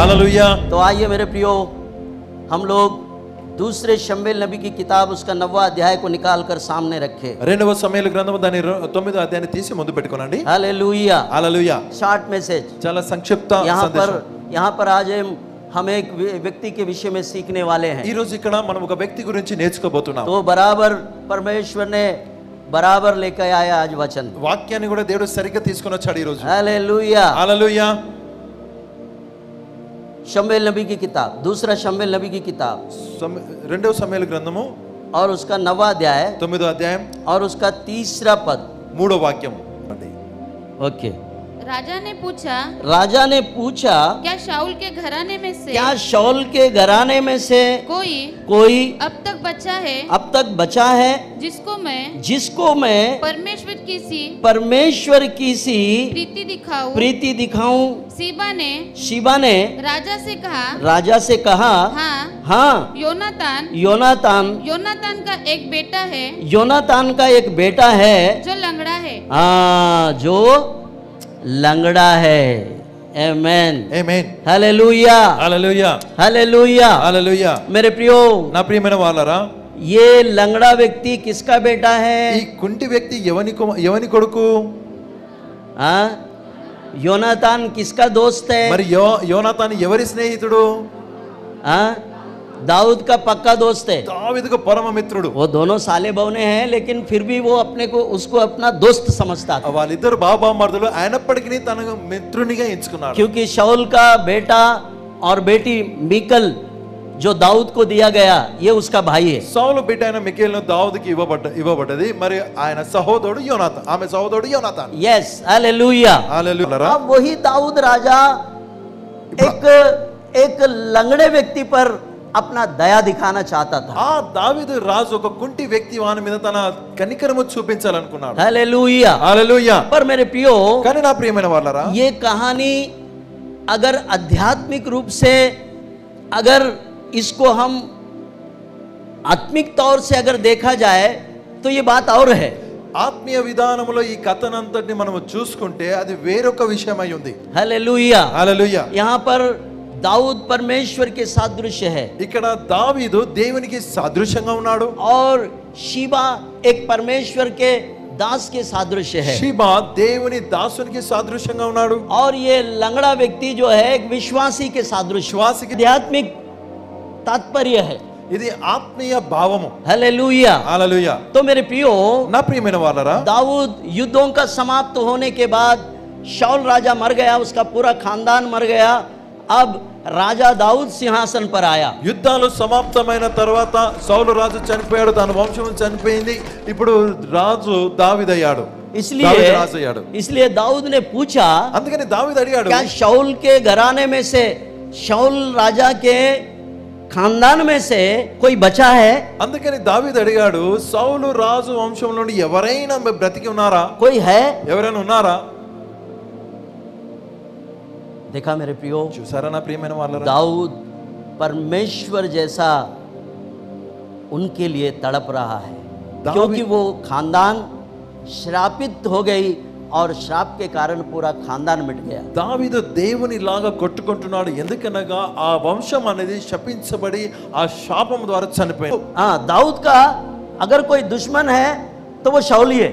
Hallelujah. तो आइए मेरे प्रियो, हम लोग दूसरे शमूएल नबी की किताब उसका 9वां अध्याय को निकाल कर सामने रखे। రెండవ సమూయేలు గ్రంథము దాని 9వ అధ్యాయాన్ని తీసి ముందు పెట్టుకోనండి। हालेलुया। हालेलुया। शॉर्ट मैसेज, చాలా సంక్షిప్త సందేశం। यहाँ पर आज हम एक व्यक्ति के विषय में सीखने वाले हैं। ఈ రోజు ఇక్కడ మనం ఒక వ్యక్తి గురించి నేర్చుకోబోతున్నాం। तो बराबर परमेश्वर ने बराबर लेकर आया आज वचन। వాక్యాన్ని కూడా దేవుడు సరిగ్గా తీసుకొని వచ్చాడు ఈ రోజు। हालेलुया। हालेलुया। शमूएल नबी की किताब, दूसरा शमूएल नबी की किताब రెండవ సమూయేలు గ్రంథము और उसका 9वां अध्याय 9వ అధ్యాయం और उसका 3रा पद 3వ వాక్యం। ओके। राजा ने पूछा क्या शाऊल के घराने में से कोई अब तक बचा है जिसको मैं परमेश्वर की सी प्रीति दिखाऊं। शीबा ने राजा से कहा हाँ योनातान का एक बेटा है जो लंगड़ा है। Amen amen. Hallelujah hallelujah. Hallelujah. Hallelujah. मेरे प्रियो, నా ప్రియమైన వాళ్ళారా, ये लंगड़ा व्यक्ति किसका बेटा है? ఈ కుంటి వ్యక్తి ఎవని కొడుకు? योनातान किसका दोस्त है? మరి యోనాతాను ఎవరి స్నేహితుడు? दाऊद का पक्का दोस्त है। దావీదుకు పరమ మిత్రుడు। वो दोनों साले बहने हैं, लेकिन फिर भी वो उसको अपना दोस्त समझता था। వాళ్ళిద్దరు బాబా మర్దులు అయినప్పటికీ తన మిత్రునిగా ఎంచుకున్నాడు। क्योंकि शाऊल का बेटा और बेटी मीकल जो दाऊद को दिया गया, ये उसका भाई है। సౌలు బిడ్డ అయిన మికేలును దావీదుకి ఇవ్వబడ్డది। మరి ఆయన సహోదరుడు యోనాతాన్, ఆమె సహోదరుడు యోనాతాన్। Yes, hallelujah. हालेलुया। अब वही दाऊद राजा एक लंगड़े व्यक्ति पर अपना दया दिखाना चाहता था। ఆ దావీదు రాజు ఒక కుంటి వ్యక్తి వాని మీద తన కనికరము చూపించాలనుకున్నాడు। हालेलुया। हालेलुया। पर मेरे प्रियो, కానీ నా ప్రియమైన వాళ్ళారా, ये कहानी अगर आध्यात्मिक रूप से अगर इसको हम आत्मिक तौर से अगर देखा जाए तो ये बात और है। ఆత్మీయ విధానములో ఈ కథనంతటిని మనం చూసుకుంటే అది వేరొక విషయమై ఉంది। हालेलुया। हालेलुया। यहाँ पर दाऊद परमेश्वर के सादृश्य है। ఇక్కడ దావీదు దేవునికి సాదృశ్యంగా ఉన్నాడు। और शीबा एक परमेश्वर के दास के सादृश्य है। शीबा దేవుని దాసునికి సాదృశ్యంగా ఉన్నాడు। और ये लंगड़ा व्यक्ति जो है एक विश्वासी के सादृश्य, आध्यात्मिक तात्पर्य है। ఇది ఆత్మీయ భావము। हालेलुया। हालेलुया। तो मेरे प्रियो, నా ప్రియమైన వాళ్ళారా, दाऊद युद्धों का समाप्त होने के बाद शाऊल राजा मर गया, उसका पूरा खानदान मर गया। अब राजा दाऊद सिंहासन पर आया। యుద్ధాలు సమాప్తమైన తర్వాత సౌలు రాజు చనిపోయాడు, తన వంశం చనిపోయింది। ఇప్పుడు రాజు దావీదయ్యాడు। इसलिए दाऊद ने पूछा, అందుకని దావీదు అడిగాడు, क्या शाऊल के घराने में से, शाऊल राजा के खानदान में से कोई बचा है? అందుకని దావీదు అడిగాడు, సౌలు రాజు వంశంలో నుండి ఎవరైనా బ్రతికి ఉన్నారా? कोई है? ఎవరైనా ఉన్నారా? देखा मेरे प्रियो, చూసారా నా ప్రియమైన వాళ్ళారా, दाऊद परमेश्वर जैसा उनके लिए तड़प रहा है, क्योंकि वो खानदान श्रापित हो गई और श्राप के कारण पूरा खानदान मिट गया। దావీదు దేవుని లాగా కొట్టుకుంటున్నాడు, ఎందుకనగా ఆ వంశం అనేది శపించబడి ఆ శాపం ద్వారా చనిపోయింది। दाऊद का अगर कोई दुश्मन है तो वो शाऊल ही है।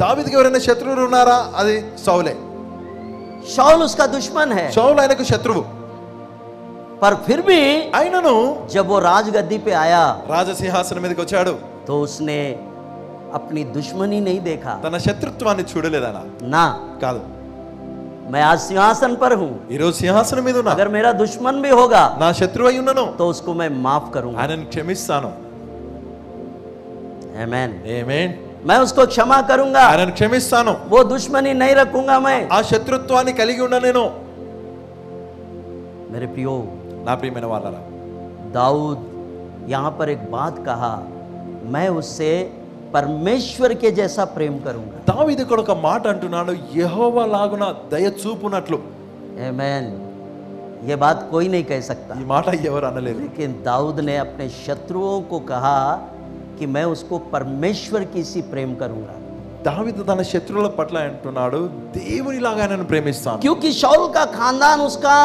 దావీదుకి ఎవరైనా శత్రువులు ఉన్నారా? అది సౌలే। शाऊल उसका दुश्मन है, शाऊल ఆయనకు శత్రువు। पर फिर भी ఆయనను जब वो राजगद्दी पे आया, రాజసింహాసనం మీదకి వచ్చాడు, तो उसने अपनी दुश्मनी नहीं देखा, తన శత్రుత్వాన్ని చూడలేదనా? ना, కాదు। मैं आज सिंहासन पर हूँ, ఈ రోజు సింహాసనం మీద ఉన్నా। अगर मेरा दुश्मन भी होगा, నా శత్రువు అయి ఉన్నను, तो उसको मैं माफ करूंगा। ఆయనను క్షమిస్తాను। आमेन। ఆమేన్। मैं उसको क्षमा करूंगा, ఆయనను క్షమిస్తాను। वो दुश्मनी नहीं रखूंगा मैं, ఆ శత్రుత్వాన్ని కలిగి ఉన్న నేను। मेरे प्रियो, నా ప్రియమైన వాళ్ళారా, दाऊद यहाँ पर एक बात कहा, मैं उससे परमेश्वर के जैसा प्रेम करूंगा। దావీదు కూడా ఒక మాట అంటున్నాడు, యెహోవా లాగున దయ చూపునట్లు। आमेन। ये बात कोई नहीं कह सकता, ఈ మాట ఎవరు అనలేరు। लेकिन दाऊद ने अपने शत्रुओं को कहा कि मैं उसको परमेश्वर की सी प्रेम करूंगा। దావీదు తన శత్రువుల పట్ల అంటున్నాడు, దేవునిలాగా ఆయనను ప్రేమిస్తాను। क्योंकि शाऊल का खानदान उसका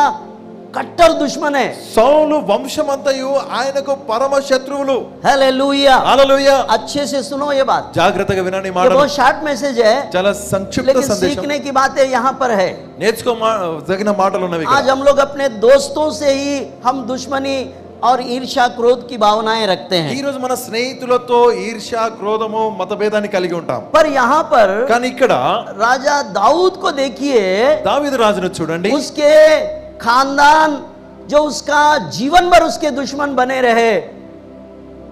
कट्टर दुश्मन है। సౌలు వంశమంతయు ఆయనకు పరమ శత్రువులు. हालेलूया, హల్లెలూయా. अच्छे से सुनो ये बात। జాగ్రత్తగా వినండి ఈ ये మాటలు. बहुत शॉर्ट मैसेज है, చాలా సంక్షిప్త लेकिन సందేశం. सीखने की बातें यहाँ पर है। నేర్చుకోదగిన మాటలు ఉన్నవి आज ఇక్కడ. हम लोग अपने दोस्तों से ही हम दुश्मनी और ईर्ष्या क्रोध की भावनाएं रखते हैं, ఈ రోజు మన స్నేహితులతో ఈర్ష్య క్రోధము మతభేదాన్ని కలిగి ఉంటాం. पर यहाँ पर కానీ ఇక్కడ राजा दाऊद को देखिए, దావీదు రాజును చూడండి. उसके खानदान जो उसका जीवन भर उसके दुश्मन बने रहे,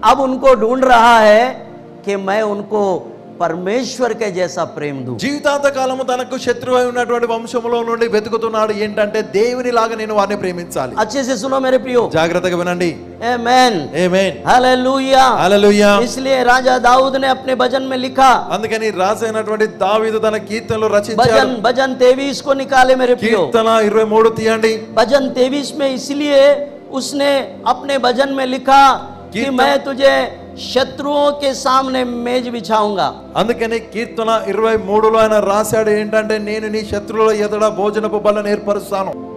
अब उनको ढूंढ रहा है कि मैं उनको परमेश्वर के जैसा प्रेम दूं। జీవితాంత కాలము తనకు శత్రువై ఉన్నటువంటి వంశములో నుండి వెతుకుతున్నాడు. ఏంటంటే దేవుని లాగా నేను వారిని ప్రేమించాలి. अच्छे से सुनो मेरे प्रियो, జాగ్రత్తగా వినండి. आमेन, ఆమేన్, हालेलुया, హల్లెలూయా. इसलिए राजा दाऊद ने अपने भजन में लिखा, అందుకని రాజు అయినటువంటి దావీదు తన కీర్తనలు రచించాడు. भजन 23 को निकाले मेरे प्रियो। కీర్తన 23 తీయండి. भजन 23 में इसलिए उसने अपने भजन में लिखा कि कीर्तन- मैं तुझे शत्रुओं के सामने मेज बिछाऊंगा। అందుకని కీర్తన 23లో ఆయన రాశాడు ఏంటంటే నేను నీ శత్రువుల ఎదుట భోజనపు బల్లను ఏర్పరుస్తాను.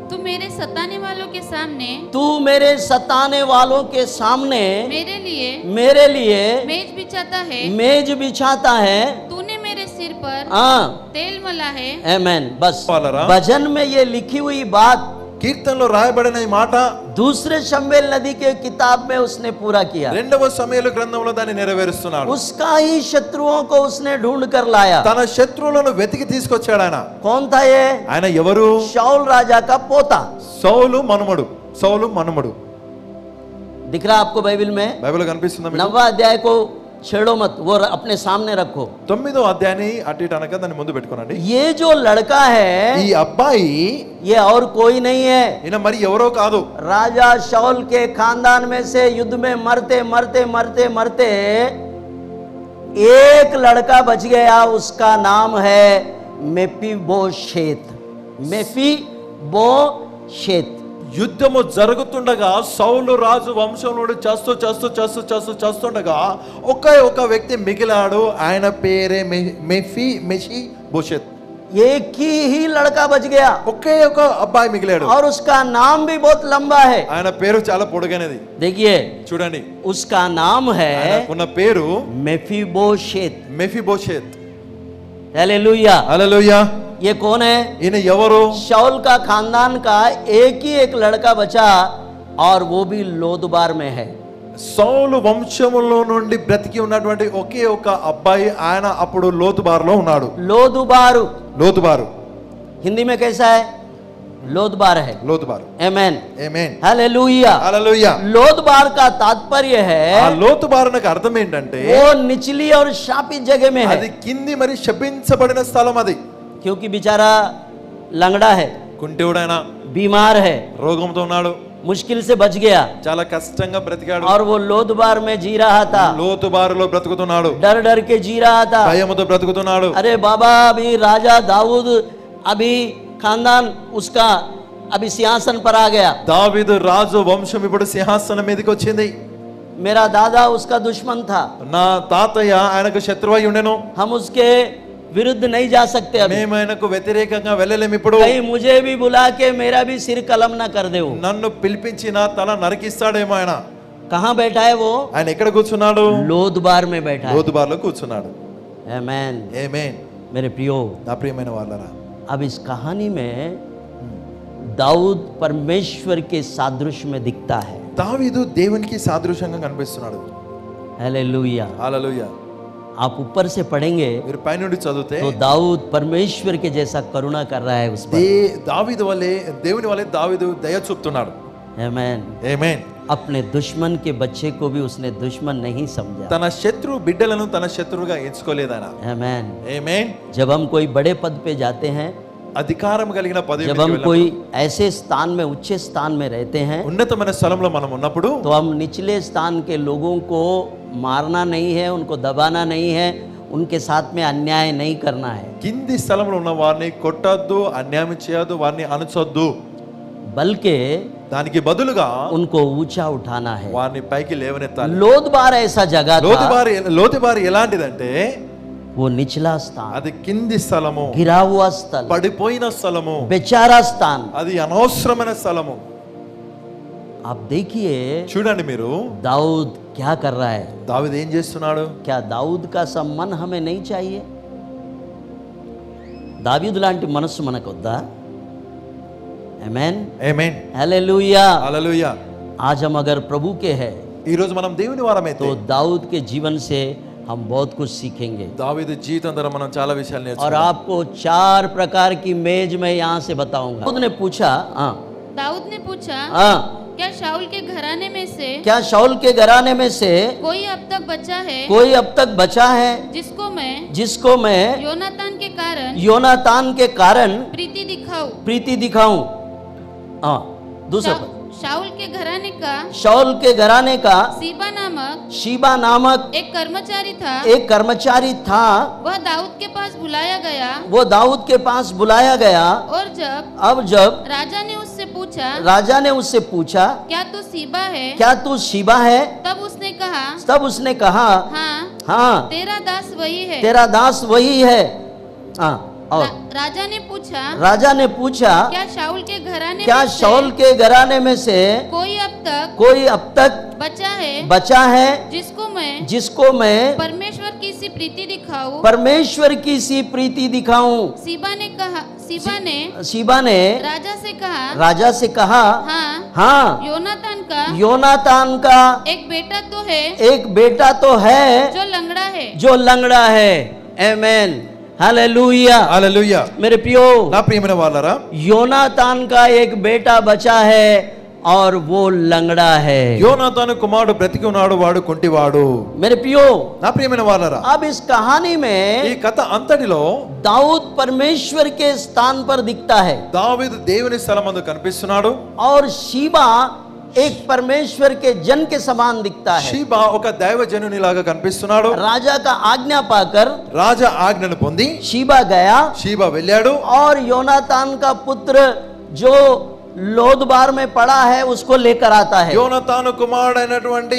तू मेरे सताने वालों के सामने, तू मेरे सताने वालों के सामने मेरे लिए मेज बिछाता है। मेज बिछाता है। तूने मेरे सिर पर हाँ, तेल मला है। आमेन। बस वालरा। भजन में ये लिखी हुई बात కీర్తనలో రాయబడిన ఈ మాట दूसरे शमूएल नदी के किताब में उसने पूरा किया। రెండవ సమూయేలు గ్రంథంలో దాన్ని నెరవేరుస్తున్నాడు. उसका ही शत्रुओं को उसने ढूंढ कर लाया। తన శత్రువులను వెతికి తీసుకొచ్చాడు ఆయన. कौन था ये? ఆయన ఎవరు? शाऊल राजा का पोता। సౌలు మనుమడు. సౌలు మనుమడు. दिख रहा आपको बाइबल में? బైబిల్లో కనిపిస్తుందా మీకు? 9वां अध्याय को छेड़ो मत, वो अपने सामने रखो। 9వ అధ్యాయాన్ని అటు ఇటు అనక దాన్ని ముందు పెట్టుకోనండి. ये जो लड़का है, ఈ అబ్బాయి ये और कोई नहीं है, ఈయన మరి ఎవరో కాదు. राजा शाऊल के खानदान में से युद्ध में मरते मरते मरते मरते एक लड़का बच गया, उसका नाम है मेफीबोशेत। मेफीबोशेत। యుద్ధము జరుగుతుండగా సౌలు రాజు వంశం నుండి చేస్తుండగా ఒకే ఒక వ్యక్తి మిగిలాడు. ఆయన పేరే మెఫీబోషెత్. एक ही लड़का बच गया, ఒకే ఒక అబ్బాయి మిగిలాడు. और उसका नाम भी बहुत लंबा है। ఆయన పేరు చాలా పొడుగైనది. देखिए, చూడండి, उसका नाम है ఆయనకున్న పేరు मेफीबोशेत। మెఫీబోషెత్. हालेलुया। హల్లెలూయా. ये कौन है? ఈయన ఎవరు? शाऊल का खानदान का एक ही एक लड़का बचा, और वो भी लोदबार में है। సౌలు వంశములో నుండి బ్రతికి ఉన్నటువంటి ఒకే ఒక అబ్బాయి, ఆయన అప్పుడు లోతుబారులో ఉన్నాడు. लोदबारू లోతుబారు. हिंदी में कैसा है? लोदबार है। లోతుబారు. आमेन, ఆమేన్, हालेलुया। హల్లెలూయా. लोदबार का तात्पर्य ఆ है లోతుబారునకు అర్థం ఏంటంటే वो निचली और शापित जगह में అది है, కింది మరి శపించబడిన స్థలం. అది क्योंकि बेचारा लंगड़ा है, కుంటివాడైన बीमार है, రోగంతో ఉన్నాడు, मुश्किल से बच गया, చాలా కష్టంగా బ్రతికాడు. और वो लोदबार में जी रहा था, లోతుబారులో బ్రతుకుతున్నాడు, डर डर के जी रहा था। భయముతో బ్రతుకుతున్నాడు. अरे बाबा, अभी राजा दाऊद, अभी खानदान उसका अभी सिंहासन पर आ गया, దావీదు రాజు వంశం ఇప్పుడు సింహాసనం మీదకి వచ్చింది. मेरा दादा उसका दुश्मन था, నా తాతయ్య ఆయనకు శత్రువై ఉండెను. हम उसके विरुद्ध नहीं जा सकते अभी, మేము ఆయనకు వ్యతిరేకంగా వెళ్ళలేము. ఇప్పుడు कहीं मुझे भी बुला के मेरा भी सिर कलम ना कर दे। वो నన్ను పిలిపించి నా తల నరికిస్తాడేమో. ఆయన कहाँ बैठा है? वो ఆయన ఎక్కడ కూర్చున్నాడు? लोदबार में बैठा है। లోతుబారులో కూర్చున్నాడు. आमेन। ఆమేన్. मेरे प्रियो, నా ప్రియమైన వాళ్ళరా, अब इस कहानी में दाऊद परमेश्वर के सादृश्य में दिखता है। దావీదు దేవునికి సాదృశ్యంగా కనిపిస్తున్నాడు. हालेलुया। హల్లెలూయా. आप ऊपर से पढ़ेंगे మీరు పైనుండి చదివితే तो दाऊद परमेश्वर के जैसा करुणा कर रहा है उस पर। దావీదు వలె దేవుని వలె దావీదు దయ చూపుతున్నాడు. आमेन। ఆమేన్. अपने दुश्मन के बच्चे को भी उसने दुश्मन नहीं समझा। తన శత్రు బిడ్డలను తన శత్రువుగా ఎంచుకోలేదు ఆయన. आमेन। ఆమేన్. जब हम कोई बड़े पद पे जाते हैं, అధికారం కలిగిన పదవి जब हम कोई ऐसे स्थान में, उच्च स्थान में रहते हैं, ఉన్నతమైన స్థలంలో మనం ఉన్నప్పుడు तो हम निचले स्थान के लोगों को मारना नहीं है, उनको दबाना नहीं है, उनके साथ में अन्याय नहीं करना है, కింది స్థలంలో ఉన్న వారిని కొట్టొద్దు, అన్యాయం చేయొద్దు, వారిని అణచొద్దు. बल्कि దానికి బదులుగా उनको ऊंचा उठाना है। వారిని పైకి లేవనెత్తాలి. लोदबार ऐसा जगह था, లోతుబారి ఎలాంటిదంటే वो निचला स्थान, అది కింది స్థలము, गिरा हुआ स्थल, పడిపోయిన స్థలము, बेचारा स्थान। అది అనవసరమైన స్థలము। आप देखिए చూడండి మీరు दाऊद क्या कर रहा है। దావీదు ఏం చేస్తున్నాడు? क्या दाऊद का सम्मान हमें नहीं चाहिए? दावीद లాంటి మనస్సు మనకు వద్దా? ఆమేన్ ఆమేన్, हालेलुया హల్లెలూయా। आज हम अगर प्रभु के हैं ఈ రోజు మనం దేవుని వారమైతే तो दाऊद के जीवन से हम बहुत कुछ सीखेंगे। దావీదు జీవితం ద్వారా మనం చాలా విషయాలు और నేర్చుకుంటాం। आपको 4 प्रकार की मेज मैं यहाँ से बताऊंगा। दाऊद ने पूछा, दाऊद ने पूछा, क्या शाऊल के घराने में से क्या शाऊल के घराने में से कोई अब तक बचा है, कोई अब तक बचा है जिसको मैं योनातान के कारण प्रीति दिखाऊं। दूसरा शाऊल के घराने का शीबा नामक एक कर्मचारी था। वह दाऊद के पास बुलाया गया। और जब राजा ने उससे पूछा क्या तू शीबा है? तब उसने कहा हाँ तेरा दास वही है। और राजा ने पूछा क्या शाऊल के घराने में से कोई अब तक बचा है जिसको मैं परमेश्वर की सी प्रीति दिखाऊं। शीबा ने राजा से कहा हाँ योनातान का एक बेटा तो है जो लंगड़ा है। आमेन, हालेलुया హల్లెలూయా। मेरे प्रियो, నా ప్రియమైన వాళ్ళారా, योनातान का एक बेटा बचा है और वो लंगड़ा है। యోనాతాను కుమారుడు బ్రతికి ఉన్నాడు, వాడు కుంటివాడు। मेरे प्रियो, నా ప్రియమైన వాళ్ళారా, अब इस कहानी में ఈ కథ అంతటిలో दाऊद परमेश्वर के स्थान पर दिखता है దావీదు దేవుని స్థలమందు కనిపిస్తున్నాడు। और शीबा एक परमेश्वर के जन के समान दिखता है। షీబా ఒక దైవజనుని లాగా కనిపిస్తున్నాడు। राजा का आज्ञा पाकर రాజా ఆజ్ఞను పొంది शीबा गया షీబా వెళ్ళాడు। और योनातान का पुत्र जो लोदबार में पड़ा है उसको लेकर आता है। యోనాతాను కుమారుడైనటువంటి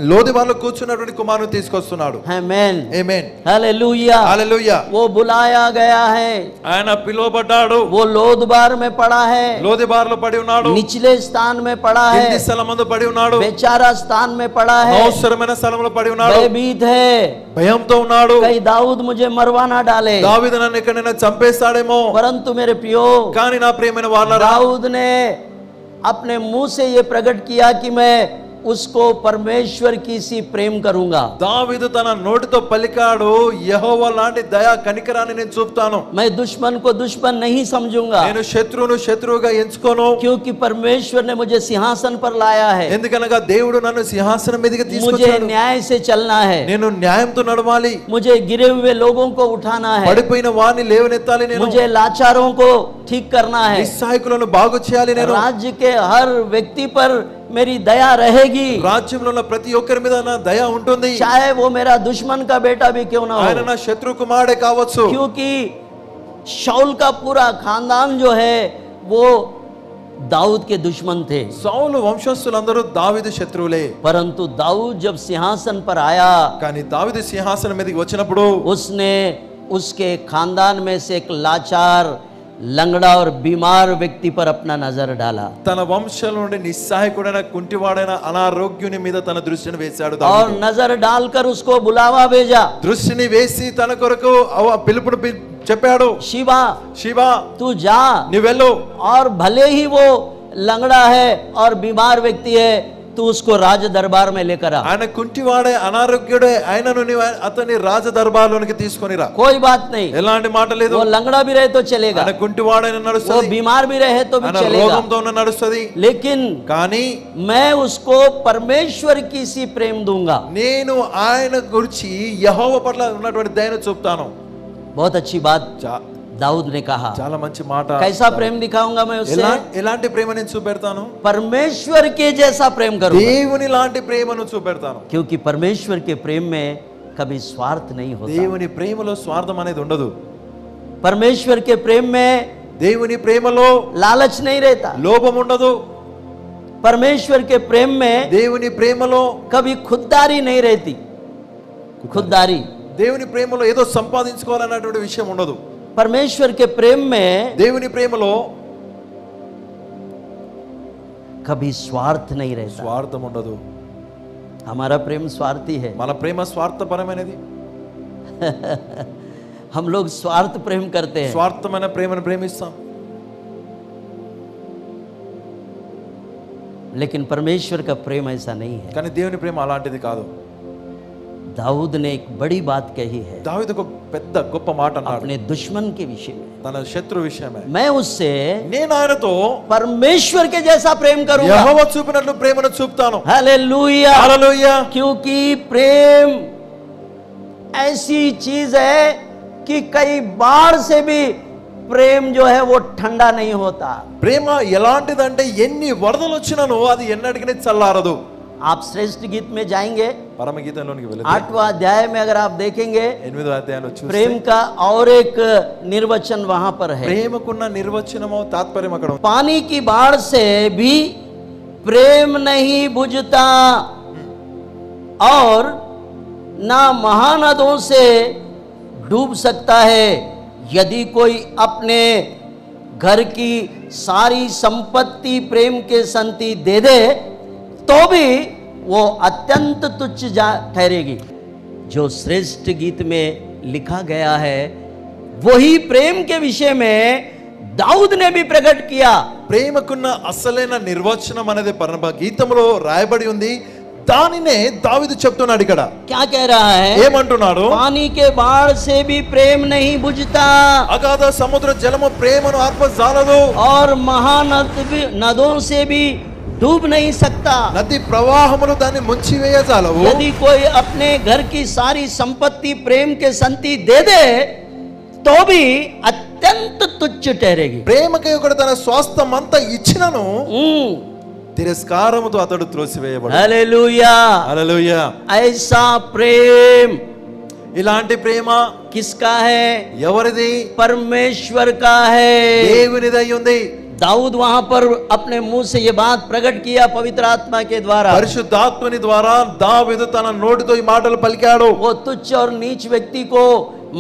లోదెబార్లో కూర్చున్నటువంటి కుమారుని తీసుకొస్తున్నాడు। ఆమేన్, ఆమేన్, हालेलुया హల్లెలూయా। वो बुलाया गया है, ఆయన పిలువబడ్డాడు। वो लोदबार में पड़ा है, లోదెబార్లో పడి ఉన్నాడు, निचले स्थान में पड़ा है, కింది స్థలమందు పడి ఉన్నాడు, बेचारा स्थान में पड़ा है, అవసరమైన స్థలంలో పడి ఉన్నాడు, भयभीत है, భయంతో ఉన్నాడు। कहीं दाऊद मुझे मरवा ना डाले, దావీదు నన్ను ఎక్కడైనా చంపేస్తాడేమో। परंतु मेरे प्रियो, కానీ నా ప్రియమైన వాళ్ళారా, दाऊद ने अपने मुंह से ये प्रकट किया कि मैं उसको परमेश्वर की सी प्रेम करूंगा। దావీదు తన నోటితో పలికాడు, యెహోవా లాంటి దయా కనికరాన్ని నేను చూపుతాను। मैं दुश्मन को दुश्मन नहीं समझूंगा, నేను శత్రువును శత్రువుగా ఎంచుకోను। क्योंकि परमेश्वर ने मुझे सिंहासन पर लाया है। ఎందుకనగా దేవుడు నన్ను సింహాసనం మీదకి मुझे తీసుకొచ్చాడు। न्याय से चलना है, నేను న్యాయంతో నడవాలి। मुझे गिरे हुए लोगों को उठाना है, పడిపోయిన వారిని లేవనెత్తాలి। నేను मुझे लाचारों को ठीक करना है, నిస్సహాయకులను బాగు చేయాలి। నేను राज्य के हर व्यक्ति पर मेरी दया रहेगी, రాజ్యంలో ఉన్న ప్రతి ఒక్కరి మీద నా దయ ఉంటుంది, चाहे वो मेरा दुश्मन का बेटा भी क्यों ना ఆయన हो। నా శత్రు కుమారుడే కావచ్చు। क्योंकि शाऊल का पूरा खानदान जो है वो दाऊद के दुश्मन थे, సౌలు వంశస్థులందరూ దావీదు శత్రువులే। परंतु दाऊद जब सिंहासन पर आया కానీ దావీదు సింహాసనం మీదకి వచ్చినప్పుడు उसने उसके खानदान में से एक लाचार, लंगड़ा और बीमार व्यक्ति पर अपना नजर डाला తన వంశంలో నుండి నిస్సహాయకుడైన కుంటివాడైన అనారోగ్యుని మీద తన దృష్టిని వేశాడు। और దావీదు नजर डालकर उसको बुलावा भेजा। దృష్టిని వేసి తన కొరకు పిలుపును చెప్పాడు, शिवा శివా तू जा, నువ్వు వెళ్ళు, और भले ही वो लंगड़ा है और बीमार व्यक्ति है तू उसको राज दरबार में लेकर आ। ఆయన కుంటివాడే అనారోగ్యుడే ఆయనను నీవు అతని రాజ దర్బార్లోనికి తీసుకొని రా। कोई बात नहीं, ఎలాంటి మాట లేదు। वो लंगड़ा भी रहे तो चलेगा, ఆయన కుంటివాడైన वो నడుస్తుంది, बीमार भी रहे तो भी ఆయన चलेगा, రోగంతో ఉన్న నడుస్తుంది। लेकिन కానీ मैं उसको परमेश्वर की सी प्रेम दूंगा। నేను ఆయన గురించి యెహోవా పట్ల ఉన్నటువంటి దయను చూపుతాను। बहुत अच्छी बात दाऊद ने कहा। చాలా మంచి మాట। कैसा प्रेम दिखाऊंगा मैं उससे? ఎలాంటి ప్రేమ నేను చూపెడతాను? परमेश्वर के जैसा प्रेम करूंगा, దేవుని లాంటి ప్రేమను చూపెడతాను। क्योंकि परमेश्वर के प्रेम में कभी स्वार्थ नहीं होता। దేవుని ప్రేమలో స్వార్థం అనేది ఉండదు। परमेश्वर के प्रेम में దేవుని ప్రేమలో लालच नहीं रहता। లోభం ఉండదు। परमेश्वर के प्रेम में దేవుని ప్రేమలో कभी खुददारी नहीं रहती। खुददारी దేవుని ప్రేమలో ఏదో సంపాదించుకోవాలన్నటువంటి విషయం ఉండదు. परमेश्वर के प्रेम में దేవుని ప్రేమలో कभी स्वार्थ नहीं रहता. స్వార్థం ఉండదు. हमारा प्रेम स्वार्थी है. మన ప్రేమ స్వార్థపరమైనది. हम लोग स्वार्थ प्रेम करते हैं. స్వార్థమైన ప్రేమను ప్రేమిస్తాం. लेकिन परमेश्वर का प्रेम ऐसा नहीं है. కానీ దేవుని ప్రేమ అలాంటిది కాదు. दाऊद ने एक बड़ी बात कही है దావీదు ఒక పెద్ద గొప్ప మాట అన్నాడు अपने दुश्मन के विषय में. తన శత్రు విషయమే. मैं उससे నేను ఆయనతో परमेश्वर के जैसा प्रेम करूंगा. యెహోవా చూపినట్లు ప్రేమను చూపుతాను. हालेलुया. హల్లెలూయా. क्योंकि प्रेम ऐसी चीज है कि कई बार से भी प्रेम जो है वो ठंडा नहीं होता. ప్రేమ ఎలాంటిదంటే ఎన్ని వరదలు వచ్చినానో అది ఎన్నటికీ చల్లారదు. आप श्रेष्ठ गीत में जाएंगे, పరమగీతంలోనికి వెళితే 8वां अध्याय में अगर आप देखेंगे 8వ అధ్యాయంలో చూస్తే प्रेम का और एक निर्वचन वहां पर है. ప్రేమకున్న నిర్వచనము తాత్పర్యం అక్కడ ఉంది. पानी की बाढ़ से भी प्रेम नहीं बुझता और ना महानदों से डूब सकता है. यदि कोई अपने घर की सारी संपत्ति प्रेम के संति दे दे तो भी वो अत्यंत तुच्छ ठहरेगी. जो श्रेष्ठ गीत में लिखा गया है वही प्रेम के विषय में दाऊद ने भी प्रकट किया. ప్రేమకున్న అసలైన నిర్వచనం అనేది పరమ గీతంలో రాయబడి ఉంది. దానినే దావీదు చెప్తున్నాడు ఇక్కడ. क्या कह रहा है? ఏమంటున్నాడు? पानी के बाढ़ से भी प्रेम नहीं बुझता అగాధ సముద్ర జలము ప్రేమను ఆర్పజాలదు. और नदों से भी डूब नहीं सकता. నది ప్రవాహములు దాన్ని ముంచివేయజాలవు. यदि कोई अपने घर की सारी संपत्ति प्रेम के संति दे दे तो भी अत्यंत तुच्छ ठहरेगी. ప్రేమకి ఒకడు తన స్వాస్థ్యం అంతా ఇచ్చినను తిరస్కారముతో అతడు త్రోసివేయబడు. हालेलुया. హల్లెలూయా. ऐसा प्रेम ఇలాంటి ప్రేమ किसका है? ఎవరిది? परमेश्वर का है. దేవునిదై ఉంది. दाऊद वहां पर अपने मुंह से ये बात प्रकट किया पवित्र आत्मा के द्वारा. పరిశుద్ధాత్మని ద్వారా దావీదు తన నోటితో ఈ మాటలు పలికాడు. वो तुच्छ और नीच व्यक्ति को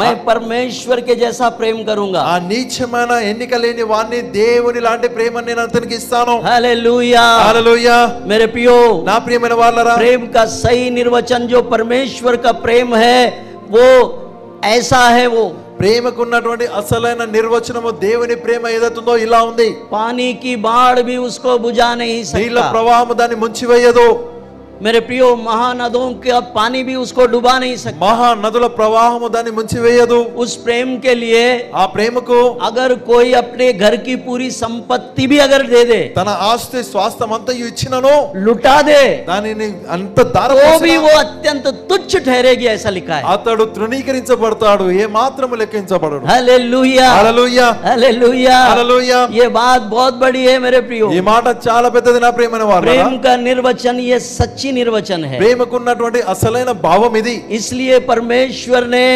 मैं परमेश्वर के जैसा प्रेम करूंगा. ఆ నీచమైన ఎన్నిక లేని వాణ్ణి దేవుని లాంటి ప్రేమను నేను అతనికి ఇస్తాను. हालेलुया. హల్లెలూయా. मेरे प्रियो, నా ప్రియమైన వాళ్ళరా, प्रेम का सही निर्वचन जो परमेश्वर का प्रेम है वो ऐसा है. वो ప్రేమకున్నటువంటి అసలైన నిర్వచనము దేవుని ప్రేమ ఏదైతుందో ఇలా ఉంది. पानी की बाढ़ भी उसको बुझा नहीं నీళ్ళ सकता. ప్రవాహము దాన్ని ముంచివేయదు. मेरे प्रियो, महानदों का पानी भी उसको डुबा नहीं सकता. మహానదుల ప్రవాహము దాన్ని ముంచివేయదు. उस प्रेम के लिए ఆ ప్రేమకు अगर कोई अपने घर की पूरी संपत्ति भी अगर दे दे, తన ఆస్తి స్వాస్థ్యం అంతా ఇచ్చినను, लुटा दे, దానిని అంత तो भी దారపోసినా वो अत्यंत तुच्छ ठहरेगी, ऐसा लिखा है. అతడు తృణీకరించబడతాడు, ఏ మాత్రము లెక్కించబడడు. हालेलुया. హల్లెలూయా. हालेलुया. హల్లెలూయా. ये बात बहुत बड़ी है मेरे प्रियो. ఈ మాట చాలా పెద్దది నా ప్రియమైన వారు. प्रेम का निर्वचन ये सच्ची निर्वचन है. ప్రేమకున్నటువంటి అసలైన భావం ఇది. इसलिए परमेश्वर ने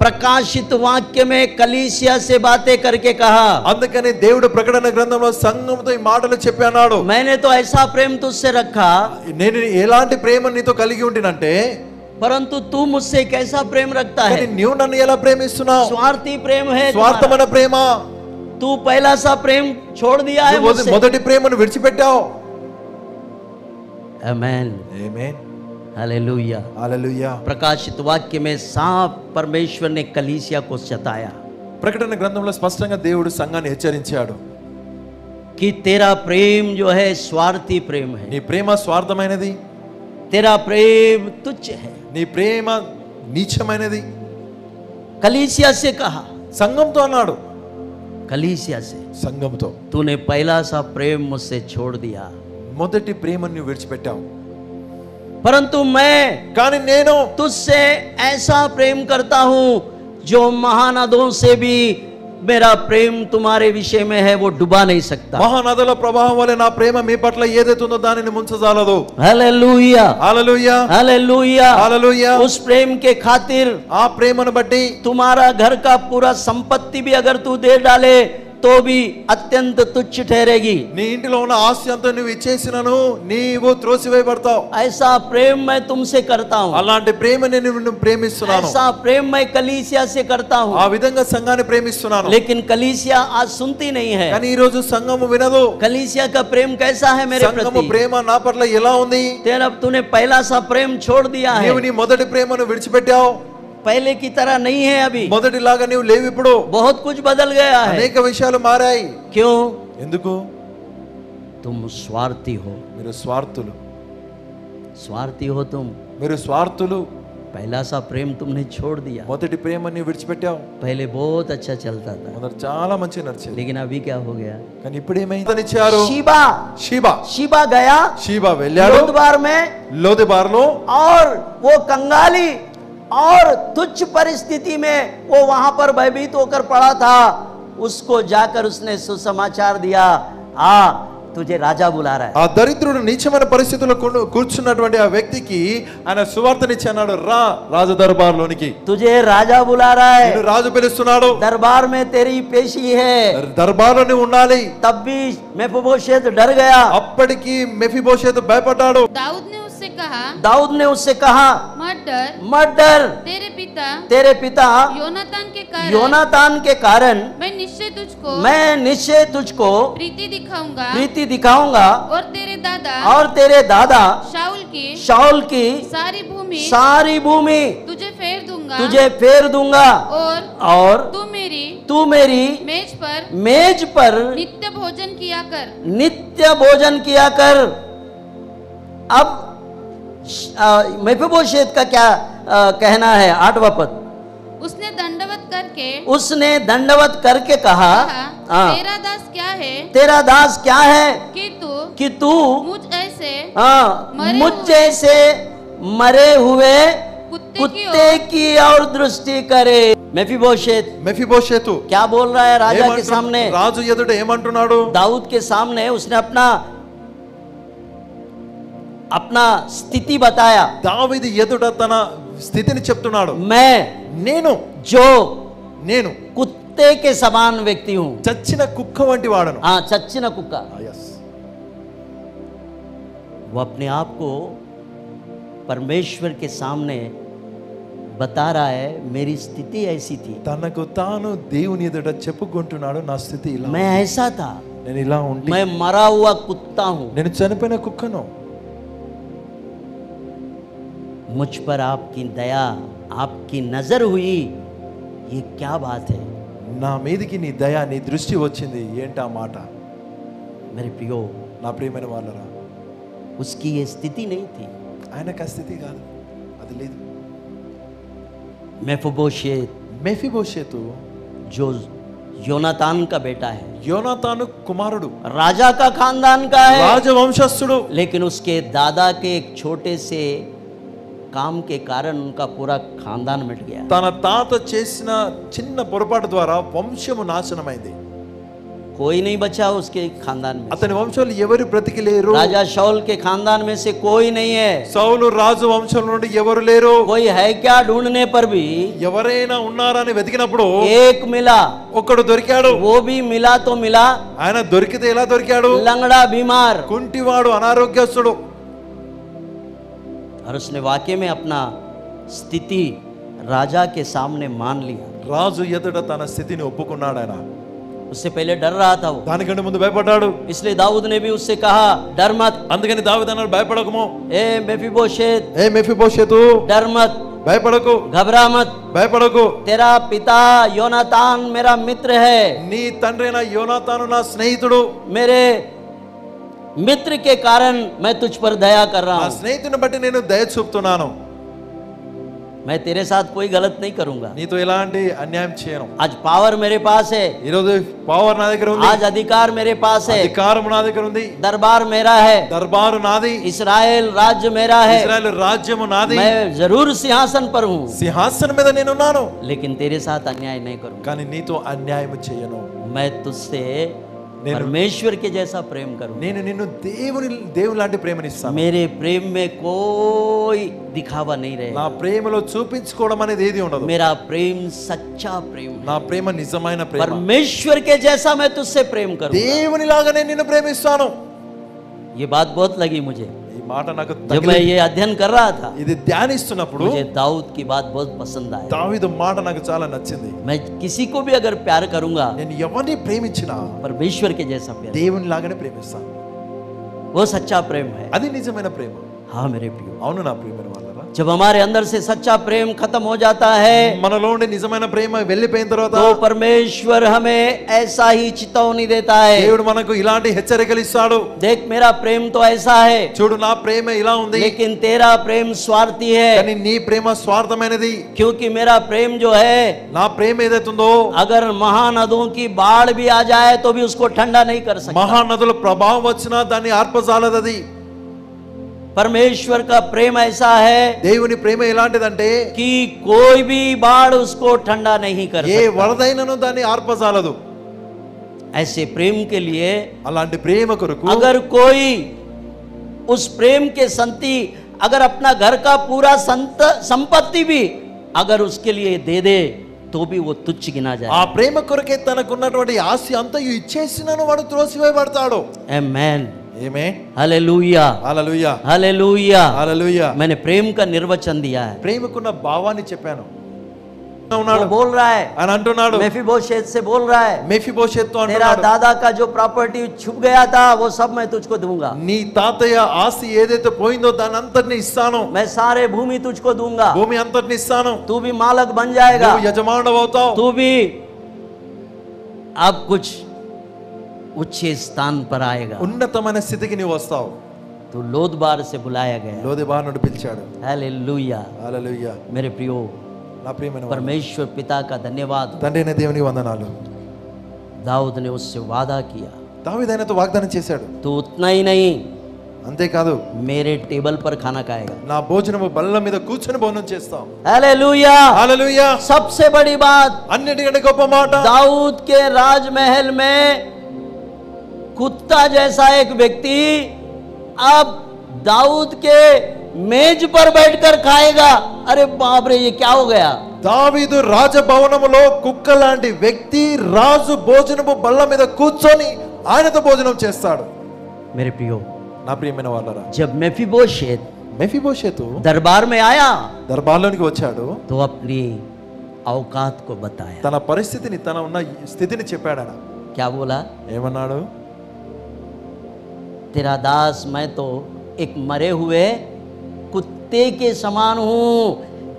प्रकाशित वाक्य में कलीसिया से बातें करके कहा, అందుకని దేవుడు ప్రకటన గ్రంథంలో సంఘంతో ఈ మాటలు చెప్పాడు. मैंने तो ऐसा प्रेम तुझसे रखा, నేను ఎలాంటి ప్రేమ నీతో కలిగి ఉంటినంటే, परंतु तू मुझसे कैसा प्रेम रखता है? కానీ నీవు నన్ను ఎలా ప్రేమిస్తున్నావు? स्वार्थी प्रेम है तुम्हारा. స్వార్థమైన ప్రేమ. तू पहला सा प्रेम छोड़ दिया है నువ్వు मुझसे. మొదటి ప్రేమను విడిచిపెట్టావు. आमेन. ఆమేన్. हालेलुया. హల్లెలూయా. प्रकाशित वाक्य में साफ परमेश्वर ने कलीसिया को सताया ప్రకటన గ్రంథంలో స్పష్టంగా దేవుడు సంఘాన్ని హెచ్చరించాడు. कि तेरा प्रेम जो है स्वार्थी प्रेम है. నీ ప్రేమ స్వార్థమైనది. तेरा प्रेम तुच्छ है. నీ ప్రేమ నీచమైనది. कलीसिया से कहा, సంఘంతో అన్నాడు. कलीसिया से, సంఘంతో तूने पहला सा प्रेम मुझसे छोड़ दिया, మొదటి ప్రేమను నువ్వు విడిచిపెట్టావు. परंतु मैं కానీ నేను तुझसे ऐसा प्रेम करता हूं जो महानदों से भी मेरा प्रेम तुम्हारे विषय में है वो डुबा नहीं सकता. మహానదుల ప్రవాహం వలె నా ప్రేమ మీ పట్ల ఏదైతుందో దానిని ముంచజాలదు. हालेलुया. హల్లెలూయా. हालेलुया. హల్లెలూయా. उस प्रेम के खातिर ఆ ప్రేమను బట్టి तुम्हारा घर का पूरा संपत्ति भी अगर तू दे डाले तो भी अत्यंत तुच्छ ठहरेगी। నీ ఇంటిలో ఉన్న ఆస్తి అంతా నువ్వు ఇచ్చేసినను నీవు త్రోసివేయబడతావు। ऐसा प्रेम मैं तुमसे करता हूँ, అలాంటి ప్రేమ నేను నిన్ను ప్రేమిస్తున్నాను, ऐसा प्रेम मैं कलीसिया से करता हूँ। ఆ విధంగా సంఘాన్ని ప్రేమిస్తున్నాను। लेकिन कलीसिया आज सुनती नहीं है। కానీ ఈ రోజు సంఘము వినదు। कलीसिया का प्रेम कैसा है मेरे సంఘము प्रति? ప్రేమ నా పట్ల ఎలా ఉంది? तेरा तूने पहला सा प्रेम छोड़ दिया है, నీవు నీ మొదటి ప్రేమను విడిచిపెట్టావు। पहले की तरह नहीं है अभी। మొదటిలాగా నీవు లేవు ఇప్పుడు। बहुत कुछ बदल गया है। అనేక విషయాలు మారాయి। क्यों? ఎందుకు? तुम स्वार्थी हो, మీరు స్వార్థులు, स्वार्थी हो तुम। మీరు స్వార్థులు। पहला सा प्रेम तुमने छोड़ दिया। మొదటి ప్రేమని విడిచిపెట్టావు। पहले बहुत अच्छा चलता था, మొదట చాలా మంచి నడిచేది, लेकिन अभी क्या हो गया? కానీ ఇప్పుడు ఏమైందనిచ్చారు? शीबा शीबा गया షీబా వెళ్ళాడు लोदबार में, లోదెబారులో। और वो कंगाली और तुच्छ परिस्थिति में वो वहां पर भयभीत होकर पड़ा था। उसको जाकर उसने सुसमाचार दिया, आ तुझे राजा बुला रहा है। ఆ దరిద్రుడు నీచమైన పరిస్థితుల్లో కూర్చున్నటువంటి ఆ వ్యక్తికి ఆయన సువార్తనిచ్చి అన్నాడు, రా రాజ దర్బార్లోనికి, तुझे राजा बुला रहा है, నిన్ను రాజు పిలుస్తున్నాడు, दरबार में तेरी पेशी है। దర్బార్లో నువ్వు ఉండాలి। तब भी मेफीबोशेत डर गया। అప్పటికి మెఫీబోషెతు భయపడ్డాడు। दाऊद ने उससे कहा मत डर, तेरे पिता योनातान के कारण मैं निश्चय तुझको प्रीति दिखाऊंगा और तेरे दादा शाऊल की सारी भूमि तुझे फेर दूंगा और तू मेरी मेज पर नित्य भोजन किया कर। अब मेफीबोशेत का क्या कहना है? 8वां पद, उसने दंडवत करके कहा, तेरा दास क्या है कि तू मुझ जैसे मरे हुए कुत्ते की और दृष्टि करे। మెఫీబోషెతు क्या बोल रहा है राजा के सामने? రాజు ఎదుట ఏమంటున్నాడు? दाऊद के सामने उसने अपना स्थिति बताया। దావీదు ఎదుట తన స్థితిని చెప్తున్నాడు। నేను कुत्ते के समान व्यक्ति हूं, చచ్చిన కుక్క వంటి వాడను। हाँ, चच्चिन कुक्का। वो अपने आप को परमेश्वर के सामने बता रहा है, मेरी स्थिति ऐसी थी, తనకు తాను దేవుని ఎదుట చెప్పుకుంటున్నాడు, నా స్థితి ఇలా, मैं ऐसा था, నేను ఇలా ఉండి, मैं मरा हुआ कुत्ता हूं, నేను చనిపోయిన కుక్కను। मुझ पर आपकी दया, आपकी नजर हुई, ये क्या बात है? నా మీదకి నీ దయ, నీ దృష్టి వచ్చింది, ఏంటా మాట? मेरे प्रियो, నా ప్రియమైన వాళ్ళరా, उसकी ये स्थिति नहीं थी, ఆయనకు ఆ స్థితి కాదు, అది లేదు। మెఫీబోషెతు जो योनातान का बेटा है, యోనాతాను కుమారుడు, राजा का खानदान का है, రాజవంశస్థుడు, लेकिन उसके दादा के एक छोटे से काम के कारण उनका पूरा खानदान मिट गया। తన తాత చేసిన చిన్న పొరపాటు ద్వారా వంశము నాశనమైంది। कोई नहीं बचा उसके खानदान में, అతని వంశంలో ఎవరు బ్రతికి లేరు। राजा शाऊल के खानदान में से कोई नहीं है, సౌలు రాజు వంశం నుండి ఎవరు లేరు। कोई है क्या ढूंढने पर भी ఎవరైనా ఉన్నారని వెతికినప్పుడు एक मिला, ఒక్కడు దొరికాడు। वो भी मिला तो मिला, ఆయన దొరికితే ఎలా దొరికాడు? लंगड़ा बीमार, కుంటివాడు, అనారోగ్యస్తుడు। और उसने वाकई में अपना स्थिति राजा के सामने मान लिया। రాజు ఎదుట తన స్థితిని ఒప్పుకున్నాడు ఆయన। उससे पहले डर रहा था वो, దానికంటే ముందు భయపడ్డాడు। इसलिए दाऊद ने भी उससे कहा डर मत। అందుకని దావీదు అన్నాడు, భయపడకుము, ए मेफीबोशेत, ఏ మెఫీబోషెతు डर मत, భయపడకు, घबरा मत, భయపడకు, तेरा पिता योनातान मेरा मित्र है, నీ తండ్రైన యోనాతాను నా స్నేహితుడు, मेरे मित्र के कारण मैं तुझ पर दया कर रहा నా हूं, స్నేహితుని బట్టి నేను దయ చూపుతున్నాను, मैं तेरे साथ कोई गलत नहीं करूंगा। నీతో ఎలాంటి అన్యాయం చేయను। आज पावर मेरे पास है, ఈ రోజు పవర్ నా దగ్గర ఉంది, आज अधिकार मेरे पास है, అధికారం నా దగ్గర ఉంది, दरबार मेरा है, దర్బారు నాది, इस्राएल राज्य मेरा है, ఇశ్రాయేలు రాజ్యము నాది, मैं जरूर सिंहासन पर हूं, సింహాసనం మీద నేనున్నాను, लेकिन तेरे साथ अन्याय नहीं करूंगा। కానీ నీతో అన్యాయం చేయను। मैं तुझसे परमेश्वर के जैसा प्रेम करूंगा। నేను నిన్ను దేవుని లాంటి ప్రేమనిస్తాను. मेरे प्रेम में कोई दिखावा नहीं నా रहेगा। ప్రేమలో చూపించుకోవడం అనేది ఏది ఉండదు. मेरा प्रेम सच्चा प्रेम है। నా ప్రేమ నిజమైన ప్రేమ. परमेश्वर के जैसा मैं तुझसे प्रेम करूंगा। దేవునిలాగా నేను నిన్ను ప్రేమిస్తాను. ये बात बहुत लगी मुझे ఈ మాట నాకు जब मैं ये अध्ययन कर रहा था। ఇది ధ్యానిస్తున్నప్పుడు मुझे दाऊद की बात बहुत पसंद आई। దావీదు మాట నాకు చాలా నచ్చింది. मैं किसी को भी अगर प्यार करूंगा, నేను ఎవరిని ప్రేమించినా परमेश्वर के जैसा प्यार, దేవునిలాగానే ప్రేమిస్తాను. वो सच्चा प्रेम है। అది నిజమైన ప్రేమ. हाँ मेरे प्रियो, అవును నా ప్రియమైన వాళ్ళరా, जब हमारे अंदर से सच्चा प्रेम खत्म हो जाता है, మనలో ఉండే నిజమైన ప్రేమ వెళ్ళిపోయిన తర్వాత तो परमेश्वर हमें ऐसा ही चेतावनी देता है। దేవుడు మనకు ఇలాంటి హెచ్చరికలు ఇస్తాడు. देख मेरा प्रेम तो ऐसा है, చూడు నా ప్రేమ ఇలా ఉంది, लेकिन तेरा प्रेम स्वार्थी है। కానీ నీ ప్రేమ స్వార్థమైనది. क्योंकि मेरा प्रेम जो है, నా ప్రేమ ఏదైతుందో अगर महानदों की बाढ़ भी आ जाए तो भी उसको ठंडा नहीं कर सकता। మహానదుల ప్రభావం వచ్చినా దాన్ని ఆర్పజాలదది. परमेश्वर का प्रेम ऐसा है దేవుని ప్రేమ ఎలాంటిదంటే कि कोई भी बाढ़ उसको ठंडा नहीं कर ఏ सकता। వరదైనను దాన్ని ఆర్పజాలదు. ऐसे प्रेम के लिए అలాంటి ప్రేమ కొరకు अगर कोई उस प्रेम के संति अगर अपना घर का पूरा संपत्ति भी अगर उसके लिए दे दे तो भी वो तुच्छ गिना ఆ जाए। ప్రేమ కొరకే తనకున్నటువంటి ఆస్తి అంతయు ఇచ్చేసినను వాడు త్రోసివేయబడతాడు. आमेन, ఆమేన్, हालेलुया, హల్లెలూయా, हालेलुया। హల్లెలూయా. मैंने प्रेम का निर्वचन दिया है। ప్రేమకున్న భావాన్ని చెప్పాను. वो ఉన్నాడు बोल रहा है, అని అంటున్నాడు. मेफीबोशेत से बोल रहा है, మెఫీబోషెతు तेरा అంటున్నాడు, दादा का जो प्रॉपर्टी छुप गया था वो सब मैं तुझको दूंगा। నీ తాతయ్య ఆస్తి ఏదైతే పోయిందో దాని అంతటిని ఇస్తాను. मैं सारे भूमि तुझको दूंगा। భూమి అంతటిని ఇస్తాను. तू भी मालक बन जाएगा। నువ్వు యజమానుడు అవుతావు. तू भी अब कुछ उच्च स्थान पर आएगा। ఉన్నతమైన స్థితికి నీవు వస్తావు. तू लोदबार से बुलाया गया। లోదెబారు నుండి పిలిచాడు. हालेलुया। హల్లెలూయా. मेरे प्रियो, నా ప్రియమైన వారు, परमेश्वर पिता का धन्यवाद। తండ్రి అయిన దేవునికి వందనాలు. दाऊद ने उससे वादा किया, దావీదు ఆయనతో వాగ్దానం చేశాడు. तू उतना ही नहीं, అంతేకాదు मेरे टेबल पर खाना खाएगा। నా భోజనము బల్ల మీద కూర్చొని భోజనం చేస్తాం. हालेलुया। హల్లెలూయా. सबसे बड़ी बात, అన్నిటికంటే గొప్ప మాట, दाऊद के राजमहल में कुत्ता जैसा एक व्यक्ति अब दाऊद के मेज पर बैठकर खाएगा। अरे बाप रे, ये क्या हो गया? దావీదు రాజభవనములో కుక్క లాంటి వ్యక్తి రాజు భోజనము బల్ల మీద కూర్చొని ఆయనతో భోజనం చేస్తాడు. मेरे प्रियो, నా ప్రియమైన వాళ్ళరా, जब मेफीबोशेत మెఫీబోషెతు दरबार में आया దర్బార్లోనికి వచ్చాడు. तो अपनी औकात को बताया। తన పరిస్థితిని, తన ఉన్న స్థితిని చెప్పాడు. ఆయన क्या बोला? ఏమన్నాడు? तेरा दास मैं तो एक मरे हुए कुत्ते के समान हूं,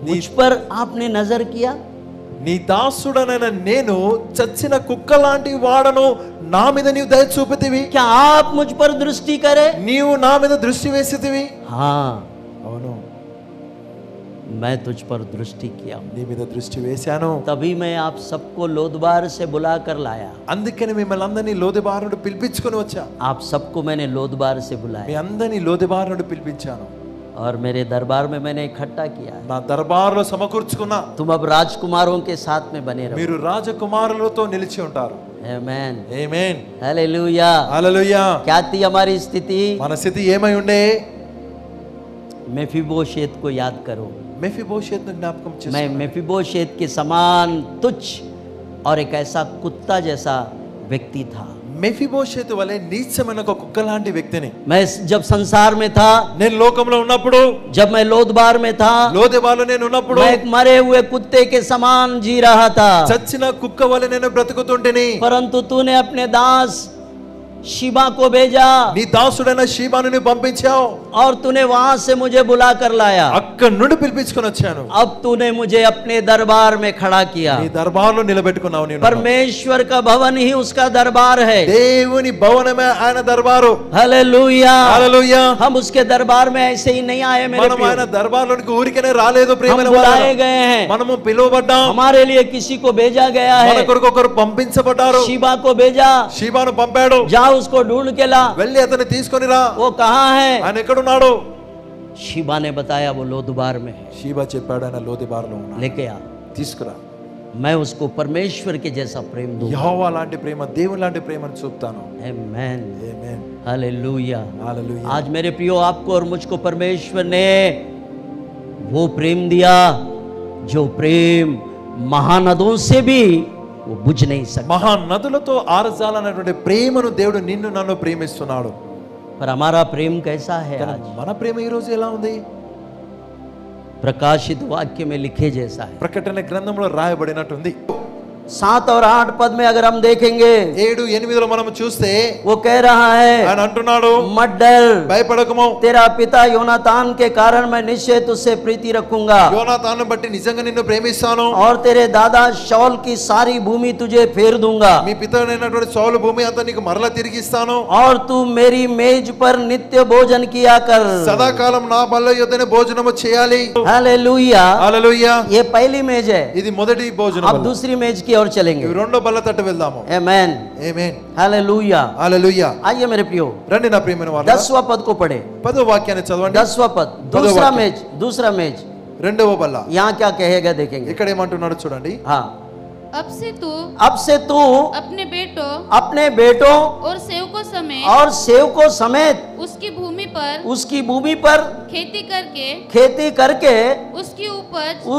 मुझ पर आपने नजर किया। నీ దాసుడనైన నేను చచ్చిన కుక్క లాంటి వాడను, నా మీద నీవు దయ చూపితివి, क्या आप मुझ पर दृष्टि करे? నీవు నా మీద దృష్టి వేసితివి. हाँ, అవును, मैं तुझ पर दृष्टि किया। నీ మీద దృష్టి వేశాను. तभी मैं आप सबको लोदबार से बुला कर लाया। అందుకని మిమ్మల్ని అందరినీ లోదెబారు నుండి పిలిపించుకొని వచ్చా. आप सबको मैंने लोदबार से మీ बुलाया అందరినీ లోదెబారు నుండి పిలిపించాను. और मेरे दरबार में मैंने इकट्ठा किया। నా దర్బారులో సమకూర్చుకున్నా. तुम अब राजकुमारों के साथ में बने रहो। మీరు రాజకుమారులతో నిలిచి ఉంటారు. आमेन, ఆమేన్, हालेलुया। హల్లెలూయా. क्या थी हमारी स्थिति? మన స్థితి ఏమై ఉండే? मेफीबोशेत को याद करो। మెఫీబోషెతును జ్ఞాపకం मैं చేసుకో. मेफीबोशेत के समान तुच्छ और एक ऐसा कुत्ता जैसा व्यक्ति था। మెఫీబోషెతు వలె నీచమైన ఒక కుక్క లాంటి వ్యక్తిని. मैं जब संसार में था, నేను లోకంలో ఉన్నప్పుడు, जब मैं लोदबार में था, లోదెబారులో నేను ఉన్నప్పుడు मैं एक मरे हुए कुत्ते के समान जी रहा था। చచ్చిన కుక్క వలె నేను బ్రతుకుతుంటిని. परंतु तूने अपने दास शिबा को भेजा నీ దాసుడైన షీబాను పంపించావు. और तूने वहां से मुझे बुला कर लाया। అక్కడి నుండి పిలిపించుకొని వచ్చాను. अब तूने मुझे अपने दरबार में खड़ा किया। నీ దర్బార్లో నిలబెట్టుకున్నావు. నేను परमेश्वर का भवन ही उसका दरबार है। దేవుని భవనమే ఆయన దర్బారు. हालेलुया। హల్లెలూయా. हम उसके दरबार में ऐसे ही नहीं आए मेरे మనం ఆయన प्रियो। దర్బార్లోనికి ఊరికనే రాలేదు हम ప్రియమైన बुलाए వారు. गए हैं, మనము పిలువబడ్డాం. हमारे लिए किसी को भेजा गया మన है। కొరకు ఒకరు పంపించబడ్డారు. शिबा को भेजा, షీబాను పంపాడు. जा उसको ढूंढ के ला। వెళ్ళి అతన్ని తీసుకొని రా. वो कहाँ है? ఆయన ఎక్కడున్నాడు? शिबा ने बताया वो लोदबार में है। షీబా చెప్పాడు, ఆయన లోదెబారులో ఉన్నాడు. लेके आ। తీసుకురా. मैं उसको परमेश्वर के जैसा प्रेम दूंगा। యెహోవా లాంటి ప్రేమ, దేవుని లాంటి ప్రేమను చూపుతాను. आमेन, ఆమేన్, हालेलुया। హల్లెలూయా. आज मेरे प्रियो आपको और मुझको परमेश्वर ने वो प्रेम दिया जो प्रेम महानदों से भी वो बुझ नहीं सकता। మహానదులతో ఆరజాలనేటువంటి ప్రేమను దేవుడు నిన్ను నన్ను ప్రేమిస్తున్నాడు. पर हमारा प्रेम कैसा है కానీ आज? మన ప్రేమ ఈ రోజు ఎలా ఉంది? प्रकाशित वाक्य में लिखे जैसा है। ప్రకటన గ్రంథంలో రాయబడినట్టుంది. 7 और 8 पद में अगर हम देखेंगे 7-8లో మనం చూస్తే वो कह रहा है, ఆయన అంటున్నాడు, मत डर, భయపడకము, तेरा पिता योनातान के कारण मैं निश्चय तुझसे प्रीति रखूंगा యోనాతాను బట్టి నిజంగా నిన్ను ప్రేమిస్తాను, और तेरे दादा शौल की सारी भूमि तुझे फेर दूंगा మీ పితనైనటువంటి సౌలు భూమి అంతా నీకు మరలా తిరిగిస్తాను, और तू मेरी मेज पर नित्य भोजन किया कर। సదాకాలం నా బల్ల యొద్దనే భోజనము చేయాలి. हालेलुया। హల్లెలూయా. ये पहली मेज है, ఇది మొదటి భోజనం. अब दूसरी मेज की ओर चलेंगे। ఇవి రెండో బల్ల తట్టు వెళ్దాము. आमेन, ఆమేన్, हालेलुया। హల్లెలూయా. आइए मेरे प्रियो, రండి నా ప్రియమైన వారు, 10वां पद को पढ़े। 10వ వాక్యాన్ని చదవండి. 10वां पद, दूसरा मेज, రెండవ బల్ల. यहाँ क्या कहेगा देखेंगे। ఇక్కడ ఏమంటున్నాడు చూడండి. हाँ, अब से तू अपने बेटों और सेवकों समेत उसकी भूमि पर खेती करके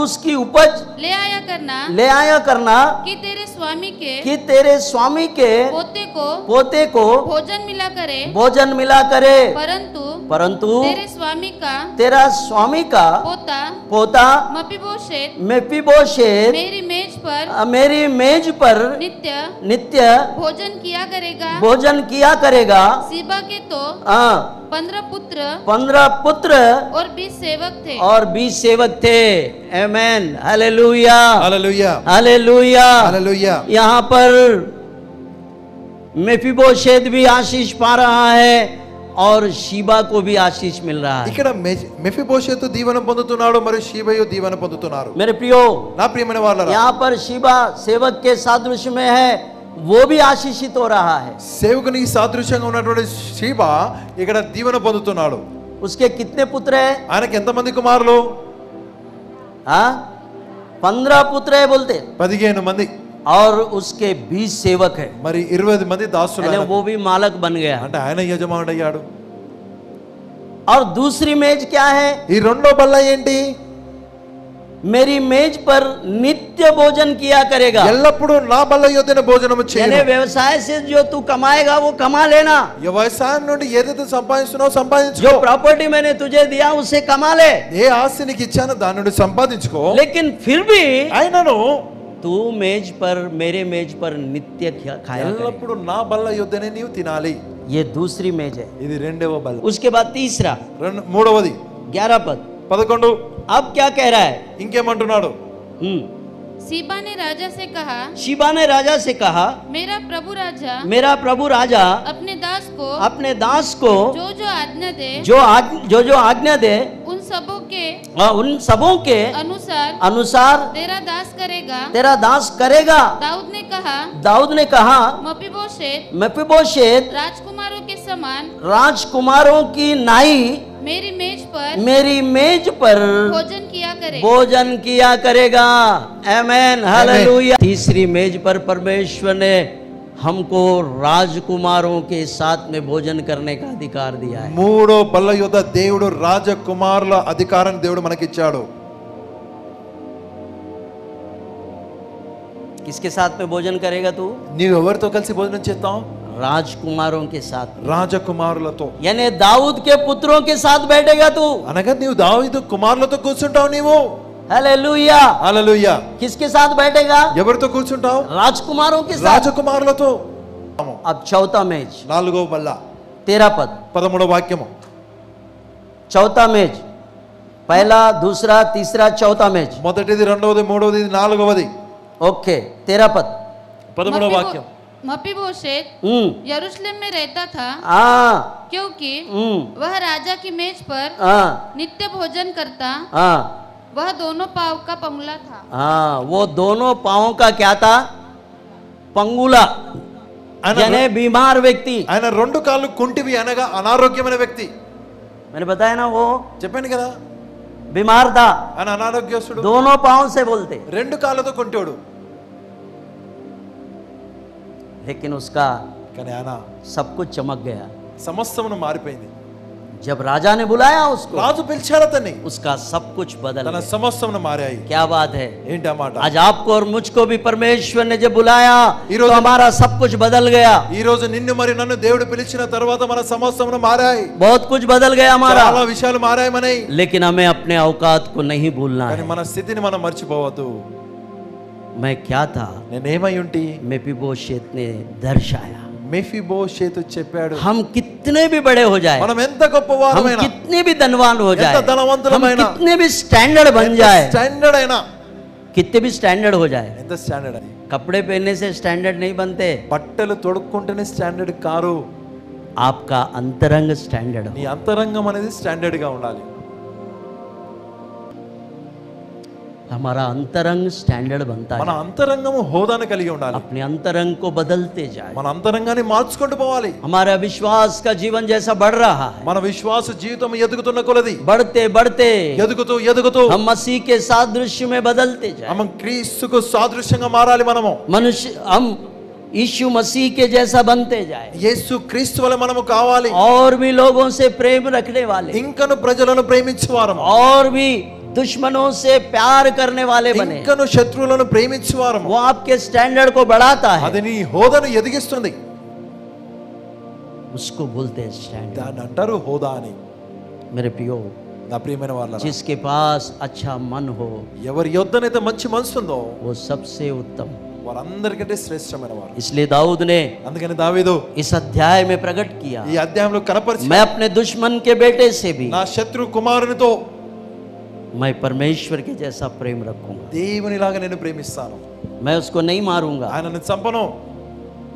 उसकी उपज ले आया करना कि तेरे स्वामी के पोते को भोजन मिला करे। परंतु तेरा स्वामी का पोता मपीबोशेत मेरी मेज पर नित्य भोजन किया करेगा। सीबा के तो 15 पुत्र और 20 सेवक थे। आमेन, हालेलुया, హల్లెలూయా, हालेलुया। హల్లెలూయా. यहाँ पर मेफीबोशेत भी आशीष पा रहा है और शीबा को भी आशीष मिल रहा है। ఇక్కడ మెఫీబోషెతు దీవెన పొందుతున్నాడు, మరియు షీబయు దీవెన పొందుతున్నారు. मेरे प्रियो, నా ప్రియమైన వాళ్ళారా, यहाँ पर शीबा सेवक के सादृश्य में है, वो भी आशीषित हो रहा है। సేవకునికి సాదృశ్యంగా ఉన్నటువంటి షీబా ఇక్కడ దీవెన పొందుతున్నాడు. उसके कितने पुत्र है? ఆయనకి ఎంతమంది కుమారులు? 15 पुत्र है बोलते, 15 మంది. और उसके 20 सेवक है, మరి 20 మంది దాసులు. यानी वो भी मालक बन गया। అంటే ఆయన యజమానుడు అయ్యాడు. और दूसरी मेज क्या है? ఈ రెండో బల్ల ఏంటి? मेरी मेज पर नित्य भोजन किया करेगा। ఎల్లప్పుడూ నా బల్ల యొద్దనే భోజనము यानी చేయను. व्यवसाय से जो तू कमाएगा वो कमा लेना, ఈ వ్యవసాయం నుండి ఏదైతే సంపాదిస్తున్నావో సంపాదించుకో. जो प्रॉपर्टी मैंने तुझे दिया उसे कमा ले, ఏ ఆస్తి నీకు ఇచ్చానో దాని నుండి సంపాదించుకో. लेकिन फिर भी అయినను तू मेज पर, मेरे मेज पर नित्य खाया करे। ఎల్లప్పుడూ నా బల్ల యొద్దనే నీవు తినాలి. ये दूसरी मेज है। ఇది రెండవ బల్ల. उसके बाद तीसरा, మూడవది 11 पद। 11. अब क्या कह रहा है? ఇంకేమంటున్నాడు? सीबा ने राजा से कहा, मेरा प्रभु राजा अपने दास को जो आज्ञा दे उन सबों के अनुसार तेरा दास करेगा। दाऊद ने कहा मपीबोशेत राजकुमारों की नाई मेरी मेज पर भोजन किया करेगा। आमेन, हालेलुया। तीसरी मेज पर परमेश्वर ने हमको राजकुमारों के साथ में भोजन करने का अधिकार दिया है। మూడో బల్ల యొద్ద దేవుడు రాజకుమారుల అధికారాన్ని దేవుడు మనకిచ్చాడు. किसके साथ में भोजन करेगा तू? నీవు ఎవరితో కలిసి భోజనం చేస్తావు? राजकुमारों के साथ, రాజకుమారులతో. यानी दाऊद के पुत्रों के साथ बैठेगा तू। అనగా నీవు దావీదు కుమారులతో కూర్చుంటావు. నీవు हालेलुया, హల్లెలూయా. किसके साथ बैठेगा? ఎవరితో కూర్చుంటావు? राजकुमारों के साथ। రాజకుమారులతో. अब चौथा मेज, 4వ బల్ల 13 पद, 13వ వాక్యము. चौथा मेज, पहला, दूसरा, तीसरा, चौथा मेज। మొదటిది, రెండవది, మూడవది, నాలుగవది. ओके, 13 पद, 13వ వాక్యం. मपीबोशेत यरूशलेम में रहता था, क्योंकि वह राजा की मेज पर नित्य भोजन करता। वह दोनों पाँव का पंगुला था। वो दोनों पाँव का क्या था? पंगुला, यानी बीमार व्यक्ति। ఆయన రెండు కాళ్ళు కుంటివి అనగా అనారోగ్యమైన వ్యక్తి. मैंने बताया ना, वो చెప్పాను కదా, बीमार था, ఆయన అనారోగ్యస్తుడు. दोनों पाँव से बोलते, రెండు కాళ్ళతో కుంటోడు. लेकिन उसका కానీ ఆయన सब कुछ चमक गया। సమస్తమును మారిపోయింది। जब राजा ने बुलाया उसको, రాజు పిలిచాడు అతన్ని, उसका सब कुछ बदल తన गया। సమస్తమును మారాయి। क्या बात है। ఏంటి ఆ మాట? आज आपको और मुझको भी परमेश्वर ने जब बुलाया ये तो रोज- हमारा सब कुछ बदल गया। ఈ రోజు నిన్ను మరి నన్ను దేవుడు పిలిచిన తర్వాత మన సమస్తమును మారాయి। बहुत कुछ बदल गया हमारा, చాలా విషయాలు మారాయి మనయి। लेकिन हमें अपने औकात को नहीं भूलना కానీ है। మన స్థితిని మనం మర్చిపోవద్దు। मैं क्या था, నేనేమై ఉంటి? मेफीबोशेत ने दर्शाया। మెఫీబోషేతు చెప్పాడు, हम कितने भी बड़े हो जाए, మనం ఎంత हम గొప్పవారమైనా, कितने भी धनवान हो ఎంత जाए, हम ధనవంతులమైనా, कितने भी स्टैंडर्ड बन जाए, స్టాండర్డ్ అయినా, कितने भी स्टैंडर्ड हो जाए, ఎంత స్టాండర్డ్ అని, कपड़े पहनने से स्टैंडर्ड नहीं बनते। బట్టలు తొడుక్కుంటేనే స్టాండర్డ్ కారు। आपका अंतरंग स्टैंडर्ड నీ हो। అంతరంగం అనేది స్టాండర్డ్ గా ఉండాలి। हमारा अंतरंग स्टैंडर्ड बनता మన है। అంతరంగము హోదాను కలిగి ఉండాలి। अपने अंतरंग को बदलते जाए। మన అంతరంగాన్ని మార్చుకుంటూ పోవాలి। हमारा विश्वास का जीवन जैसा बढ़ रहा है, మన విశ్వాస జీవితం ఎదుగుతున్న కొలది, बढ़ते बढ़ते ఎదుగుతూ ఎదుగుతూ हम मसीह के सादृश्य में बदलते जाए। మనం క్రీస్తుకు సాదృశ్యంగా మారాలి। మనము मनुष्य हम यीशु मसीह के जैसा बनते जाए, యేసు క్రీస్తు వలె మనము కావాలి। और भी लोगों से प्रेम रखने वाले, ఇంకను ప్రజలను ప్రేమించువారము, और भी दुश्मनों से प्यार करने वाले बने। ఇంకను శత్రువులను ప్రేమించువారము। वो आपके स्टैंडर्ड को बढ़ाता है, అది నీ హోదాను ఎదిగిస్తుంది। उसको बोलते हैं स्टैंडर्ड। దాన్ని అంటారు హోదా అని। मेरे प्रियो, నా ప్రియమైన వాళ్ళారా, जिसके पास अच्छा मन हो ఎవరి యొద్దనైతే మంచి మనసు ఉందో वो सबसे उत्तम। వారందరికంటే శ్రేష్టమైన వారు। इसलिए दाऊद ने అందుకని దావీదు इस अध्याय में प्रकट किया, ఈ అధ్యాయంలో కనపరిచి, मैं अपने दुश्मन के बेटे से भी నా శత్రు కుమారునితో मैं परमेश्वर के जैसा प्रेम रखूंगा। దేవునిలాగా నేను ప్రేమిస్తాను। मैं उसको नहीं मारूंगा, ఆయనను చంపను।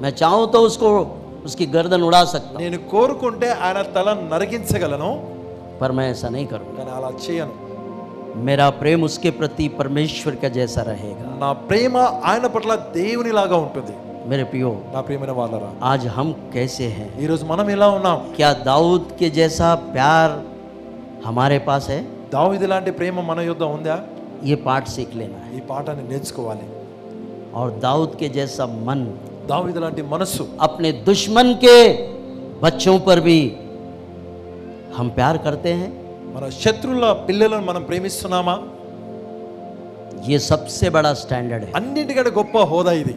मैं चाहूं तो उसको उसकी गर्दन उड़ा सकता हूं, నేను కోరుకుంటే ఆయన తల నరికించగలను, पर मैं ऐसा नहीं करूंगा। కానీ అలా చేయను। मेरा प्रेम उसके प्रति परमेश्वर का जैसा रहेगा। నా ప్రేమ ఆయన పట్ల దేవునిలాగా ఉంటుంది। मेरे प्रियो, నా ప్రియమైన వాళ్ళరా, आज हम कैसे हैं? ఈ రోజు మనం ఎలా ఉన్నాం? क्या दाऊद के जैसा प्यार हमारे पास है? దావీదు లాంటి ప్రేమ మన యొద్ద ఉందా? ये पाठ सीख लेना है। ఈ పాఠాన్ని నేర్చుకోవాలి। और दाऊद के जैसा मन దావీదు లాంటి మనస్సు, अपने दुश्मन के बच्चों पर भी हम प्यार करते हैं। మన శత్రువుల పిల్లలను మనం ప్రేమిస్తున్నామా? ये सबसे बड़ा स्टैंडर्ड है। అన్నిటికంటే గొప్ప హోదా ఇది।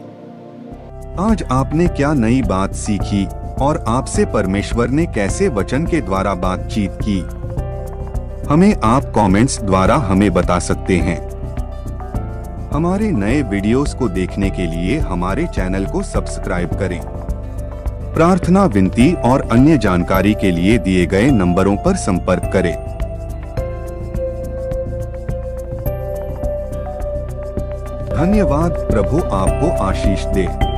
आज आपने क्या नई बात सीखी और आपसे परमेश्वर ने कैसे वचन के द्वारा बातचीत की? हमें आप कमेंट्स द्वारा हमें बता सकते हैं। हमारे नए वीडियोस को देखने के लिए हमारे चैनल को सब्सक्राइब करें। प्रार्थना, विनती और अन्य जानकारी के लिए दिए गए नंबरों पर संपर्क करें। धन्यवाद। प्रभु आपको आशीष दे।